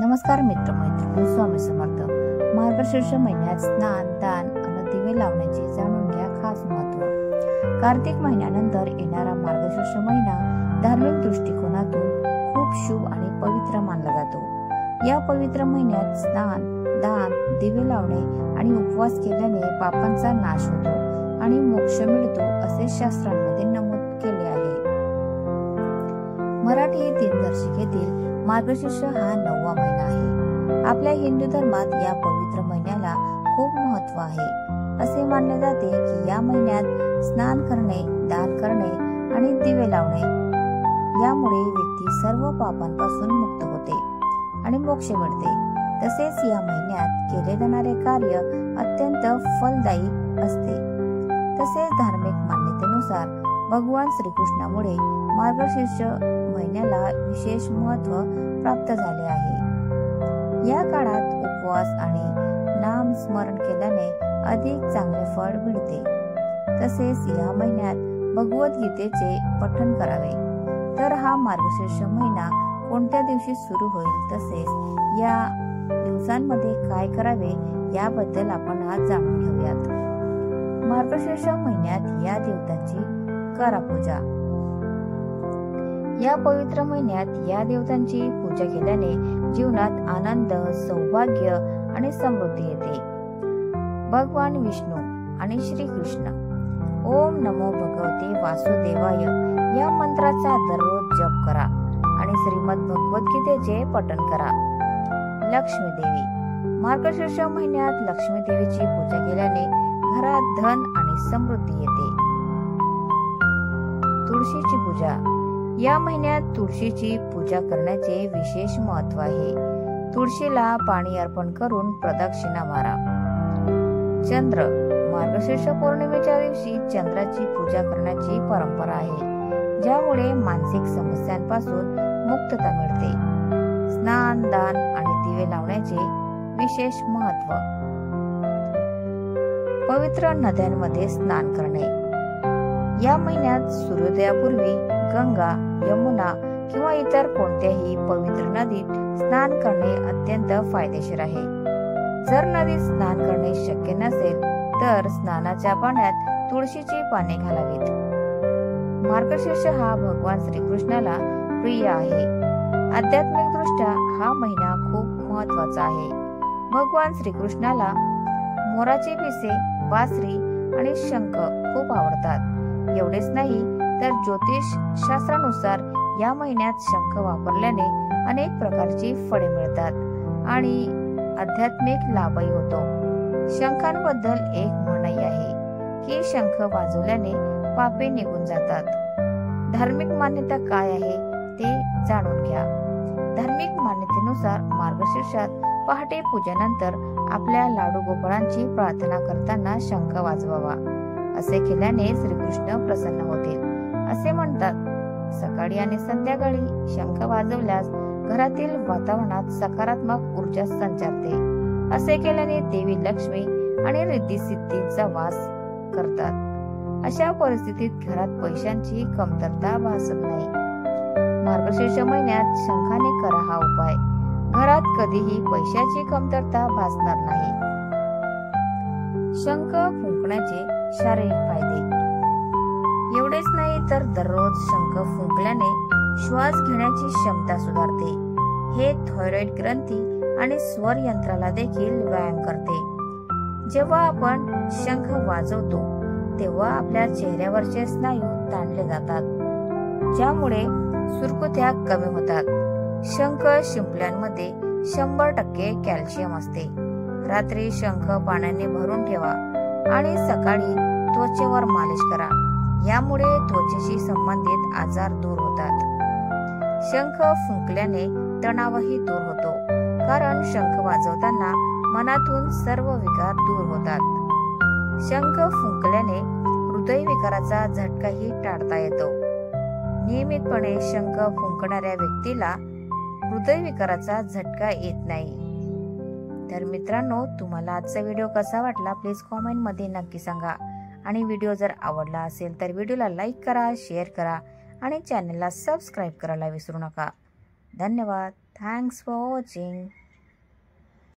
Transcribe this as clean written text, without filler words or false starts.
नमस्कार मित्रमैत्रिणी, स्वामी समर्थ. मार्गशीर्ष महिन्यात स्नान, दान आणि दिवे लावण्याचे जाणून घ्या खास महत्त्व. कार्तिक महिन्यानंतर येणारा मार्गशीर्ष महिना धार्मिक दृष्टिकोनातून खूप शुभ आणि पवित्र मानला जातो. या पवित्र महिन्यात स्नान, दान, दिवे लावणे आणि उपवास केल्याने पापांचा नाश होतो आणि मोक्ष मिळतो असे शास्त्रांमध्ये नमूद केले आहे. मराठी दिनदर्शिकेतील मार्गशीर्ष हा 9वा महिना आहे. आपल्या हिंदू धर्मात या पवित्र महिन्याला खूप महत्त्व आहे. असे मानले जाते की या महिन्यात स्नान करणे, दान करणे आणि दिवे लावणे यामुळे व्यक्ती सर्व पापांपासून मुक्त होते आणि मोक्ष मिळते. तसेच या महिन्यात केले जाणारे कार्य अत्यंत फलदायी असते. तसेच धार्मिक मान्यतेनुसार भगवान श्रीकृष्णामुळे मार्गशीर्ष महिन्याला विशेष महत्त्व प्राप्त झाले आहे. या काळात उपवास आणि नाम स्मरण केल्याने अधिक चांगले फळ मिळते. तसेच या महिन्यात भगवद्गीतेचे पठण करावे. तर हा मार्गशीर्ष महिना कोणत्या दिवशी सुरू होईल, तसेच या दिवसांमध्ये काय करावे याबद्दल आपण आज जाणून घेऊयात. मार्गशीर्ष महिन्यात या देवतांची करा पूजा. या पवित्र महिन्यात या देवतांची पूजा केल्याने जीवनात आनंद, सौभाग्य आणि समृद्धी येते. भगवान विष्णू आणि श्रीकृष्ण ओम नमो भगवते वासुदेवाय या मंत्राचा दररोज जप करा आणि श्रीमद भगवद्गीतेचे पठण करा. लक्ष्मी देवी. मार्गशीर्ष महिन्यात लक्ष्मी देवीची पूजा केल्याने घरात धन आणि समृद्धी येते. तुळशीची पूजा. या महिन्यात तुळशीची पूजा करण्याचे विशेष महत्त्व आहे. तुळशीला पाणी अर्पण करून प्रदक्षिणा मारा. चंद्र. मार्गशीर्ष पौर्णिमेच्या दिवशी चंद्राची पूजा करण्याची परंपरा आहे, ज्यामुळे मानसिक समस्यांपासून मुक्तता मिळते. स्नान, दान आणि दिवे लावण्याचे विशेष महत्त्व. पवित्र नद्यांमध्ये स्नान करणे. या महिन्यात सूर्योदयापूर्वी गंगा, यमुना किंवा इतर कोणत्याही पवित्र नदीत स्नान करणे अत्यंत फायदेशीर आहे. जर नदीत स्नान करणे शक्य नसेल तर स्नानाच्या पाण्यात तुळशीची पाने घालावीत. मार्गशीर्ष हा भगवान श्रीकृष्णाला प्रिय आहे. आध्यात्मिक दृष्ट्या हा महिना खूप महत्वाचा आहे. भगवान श्रीकृष्णाला मोराचे पिसे, बासरी आणि शंख खूप आवडतात. एवढेच नाही तर ज्योतिष शास्त्रानुसार या महिन्यात शंख वापरल्याने अनेक प्रकारची फळे मिळतात आणि आध्यात्मिक लाभही होतो. शंखांबद्दल एक म्हणही आहे की शंख वाजवल्याने पापे निघून जातात. धार्मिक मान्यता काय आहे ते जाणून घ्या. धार्मिक मान्यतेनुसार मार्गशीर्षात पहाटे पूजेनंतर आपल्या लाडू गोपाळांची प्रार्थना करताना शंख वाजवावा. असे केल्याने श्रीकृष्ण प्रसन्न होतील असे म्हणतात. सकाळी आणि संध्याकाळी शंख वाजवल्यास घरातील वातावरणात सकारात्मक ऊर्जा संचारते. असे केल्याने देवी लक्ष्मी आणि रिद्धी सिद्धींचा वास करतात. अशा परिस्थितीत घरात पैशांची कमतरता भासत नाही. मार्गशीर्ष महिन्यात शंखाने करा हा उपाय. घरात कधीही पैशाची कमतरता भासणार नाही. शंख फुंकण्याचे शारीरिक फायदे. एवढेच नाही तर दररोज शंख फुंकल्याने श्वास घेण्याची क्षमता सुधारते. हे थायरॉइड ग्रंथी आणि स्वर यंत्राला देखील व्यायाम करते. जेव्हा आपण शंख वाजवतो तेव्हा आपल्या चेहऱ्यावरचे स्नायू ताणले जातात, ज्यामुळे सुरकुत्या कमी होतात. शंख शिंपल्यांमध्ये 100% कॅल्शियम असते. रात्री शंख पाण्याने भरून ठेवा आणि सकाळी त्वचेवर मालिश करा. यामुळे त्वचेशी संबंधित आजार दूर होतात. शंख फुंकल्याने तणावही दूर होतो, कारण शंख वाजवताना मनातून सर्व विकार दूर होतात. शंख फुंकल्याने हृदयविकाराचा झटकाही टाळता येतो. नियमितपणे शंख फुंकणाऱ्या व्यक्तीला हृदयविकाराचा झटका येत नाही. तर मित्रांनो, तुम्हाला आजचा व्हिडिओ कसा वाटला प्लीज कॉमेंट मध्ये नक्की सांगा. आणि व्हिडिओ जर आवडला असेल तर व्हिडिओला लाईक करा, शेअर करा आणि चॅनलला सबस्क्राईब करायला विसरू नका. धन्यवाद. Thanks for watching.